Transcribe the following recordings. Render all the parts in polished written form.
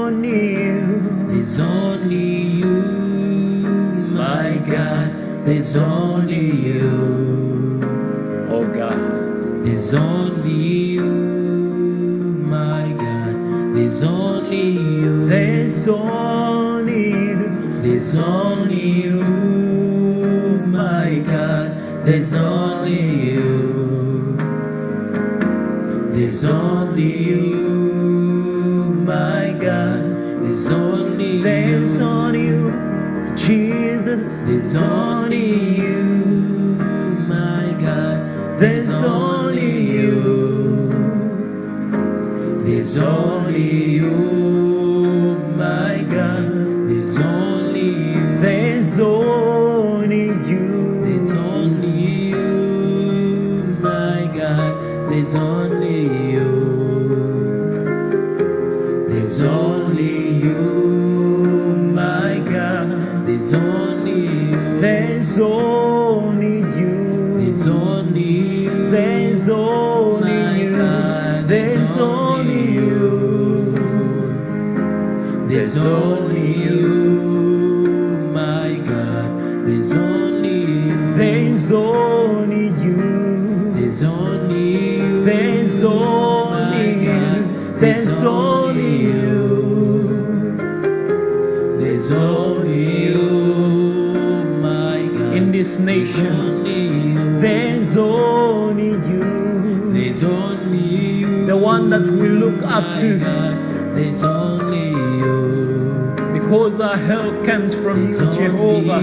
only you. There's only you, my God. There's only you. Oh God, There's only you, my God. There's only you. there's only you. There's only you, my God. There's only you. There's only you, my God. There's only you. There's only you, Jesus. There's only you, my God. There's only you. There's only you, my God. There's only you. There's only you. There's only you, my God. There's only you. There's only you, my God. There's only you. There's only you. There's only you. There's only my you. God. There's only you. There's only you, my God. There's only you. There's only you. There's only you. There's only you. There's only you. There's only you, my God. In this nation, there's only you. There's only you, the one that we look up to. There's only you. Because our help comes from you, Jehovah.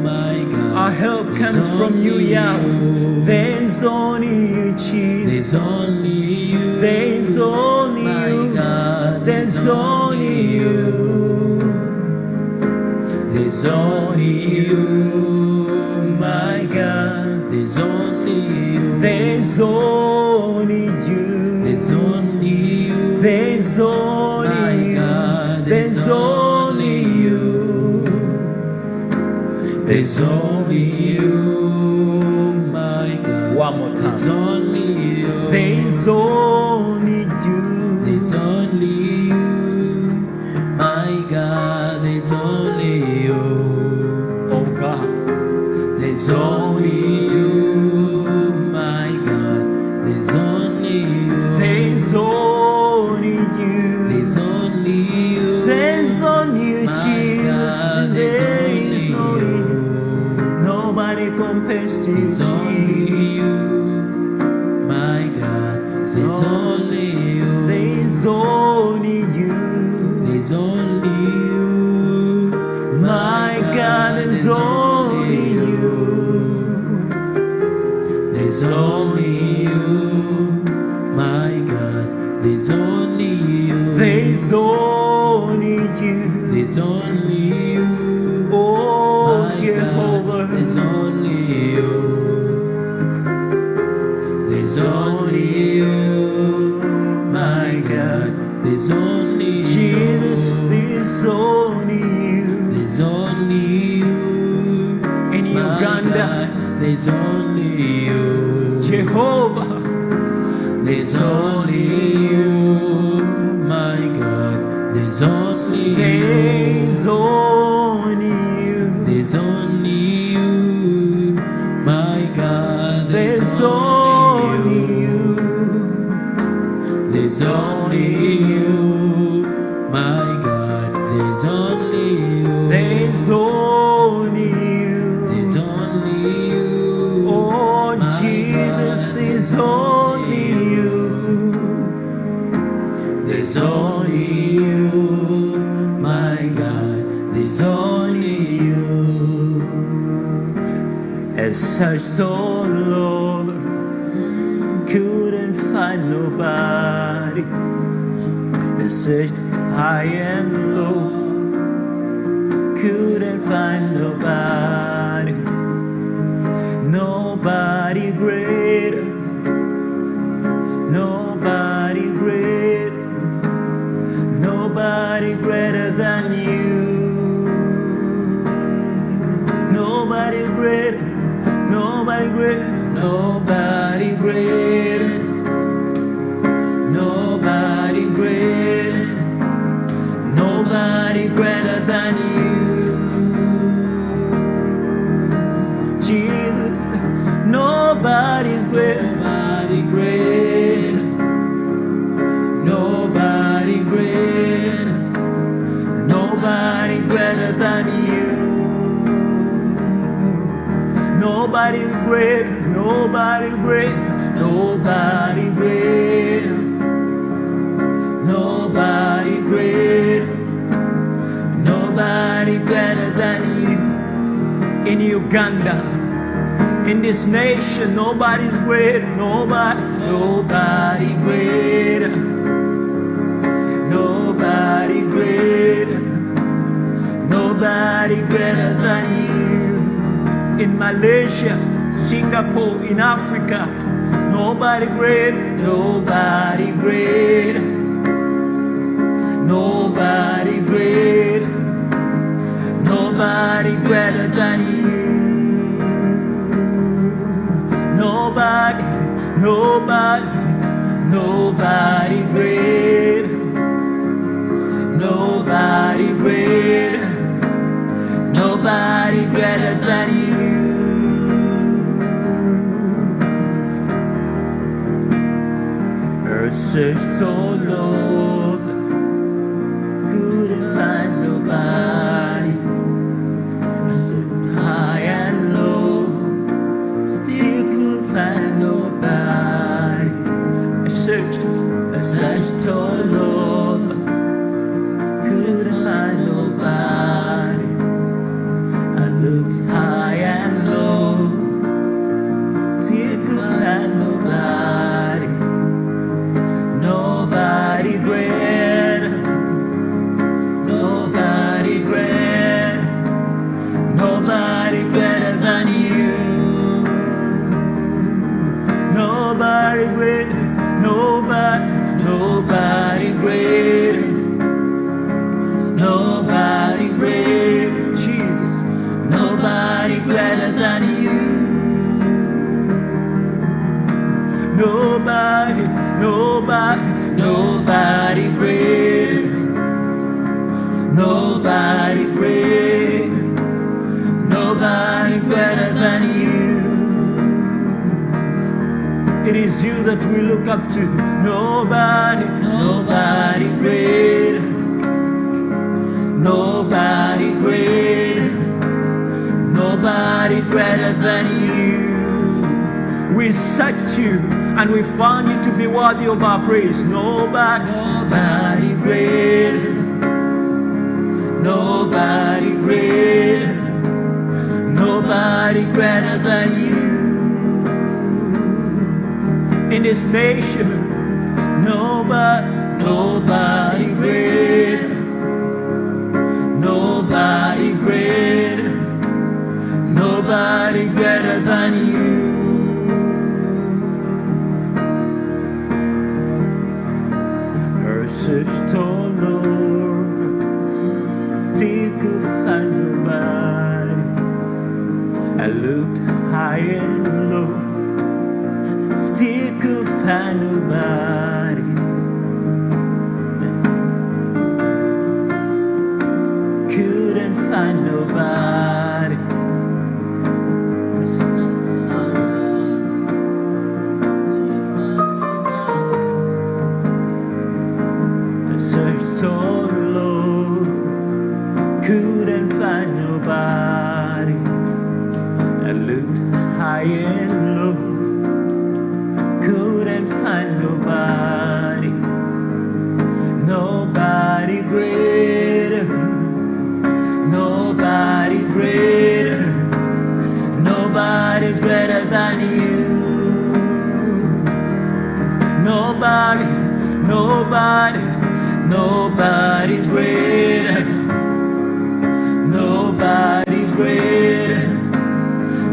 My God. Our help comes from you, Yahweh. There's only you, Jesus. There's only you. There's only you. There's only you. There's only you, my God. There's only you. There's only you. There's only you. There's only you. There's only you. There's only you, my God. One more time. There's only you. There's only you. There's only you, my God. There's only you. Oh God. There's only you, my God. There's only you. There's only you. There's only you. There's only you, Jesus. There's There's no you. Nobody compares to you, There's only Jesus. you, my God. There's only you. There's only you. There's only you, My God, there's only you. There's only you, my God. There's only you. There's only you. There's only you. Oh, my Jehovah. God. There's only you. There's only you, my God. There's only you. Jesus, there's only you. There's only you. In my Uganda. God. There's only you. Jehovah. There's only you, my God. There's only you. There's only you. There's only you, my God. There's only you. There's only you, my God. There's only you. There's only you. There's only you. Oh, my Jesus, God. there's only you. There's only you, my God. There's only you. As such, oh Lord, couldn't find nobody. As such, high and low, couldn't find nobody. Nobody greater. Nobody greater. Nobody greater than you. Nobody greater. Nobody greater. Nobody greater. Nobody greater. Nobody great, nobody greater than you. Nobody's great, nobody great, nobody great, Nobody great, nobody greater than you. in Uganda, in this nation. Nobody's great, Nobody great, nobody great, nobody greater than you. in Malaysia, Singapore, in Africa. Nobody great, Nobody great, nobody great, nobody greater than you. nobody, Nobody great, nobody great, nobody greater than you. Earth searched all over, couldn't find nobody. I searched high and low, still couldn't find nobody. I searched, I searched all over, couldn't find nobody. I looked high and low, still couldn't find nobody. Nobody great, nobody great, nobody greater than you. nobody great, Nobody great, nobody great, Jesus. nobody greater than you. Nobody great, nobody great, nobody greater than you. It is you that we look up to. Nobody great, nobody great, nobody greater than you. We searched you and we found you to be worthy of our praise. Nobody great, nobody great, nobody greater than you. In this nation, nobody great, nobody great, nobody greater than you. searched all over, still could find nobody. I looked high and low, still could find nobody. Couldn't find nobody. I searched all alone, couldn't find nobody. I looked high and low, couldn't find nobody. Nobody greater, nobody's greater, nobody's greater than you. Nobody's greater, nobody's greater,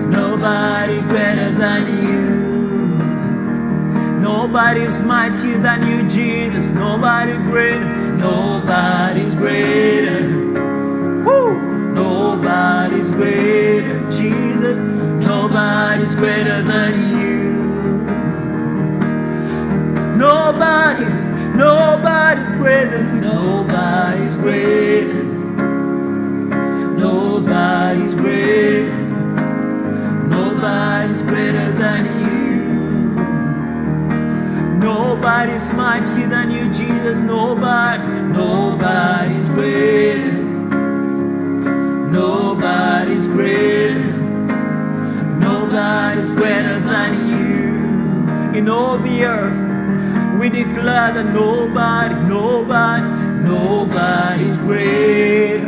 nobody's greater than you. Nobody's mightier than you, Jesus. Nobody greater, Nobody's greater, woo! nobody's greater, Jesus. nobody's greater than you. Nobody's greater. Nobody's greater, nobody's greater, nobody's greater than you. Nobody's mightier than you, Jesus. Nobody's greater. Nobody's greater. Nobody's greater than you. In all the earth, we declare that nobody's greater.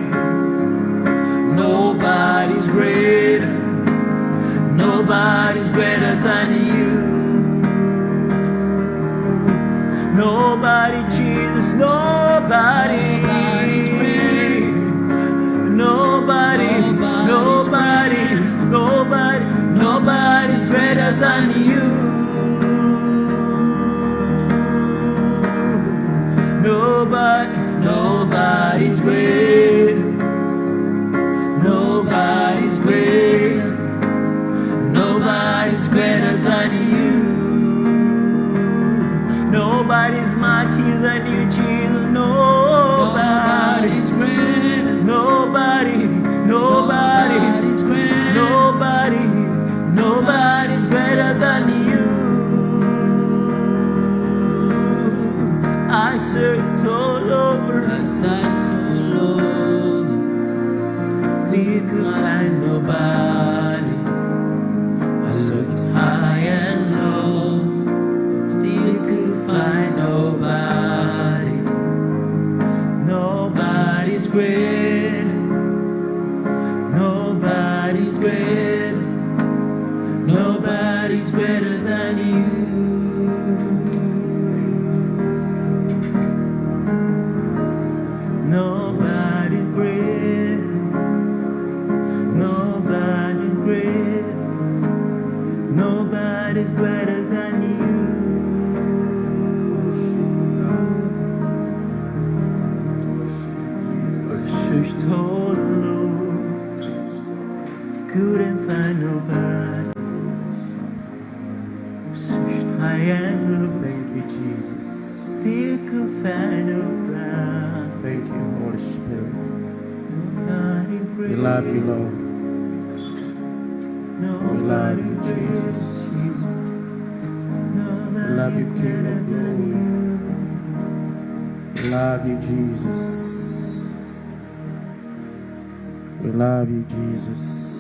Nobody's greater. Nobody's greater than you. Nobody, Jesus, nobody's greater. Nobody's greater than you. Nobody's greater. Nobody's greater. Nobody's greater than you. Nobody's mightier than you, Jesus. Nobody's greater. Nobody's greater. Nobody's greater than you. I searched all over. Still could find nobody. I looked high and low. Still could find nobody. Nobody's great. Nobody's great. Nobody's greater than you. Nobody's great. Nobody's great. Nobody's greater than you. Searched all alone, couldn't find nobody. Searched high and low, Thank you, Jesus. still could find nobody. Thank you, Holy Spirit. Nobody We great. love you, Lord. We love you, Jesus. We love you, King of glory. We love you, Jesus. We love you, Jesus.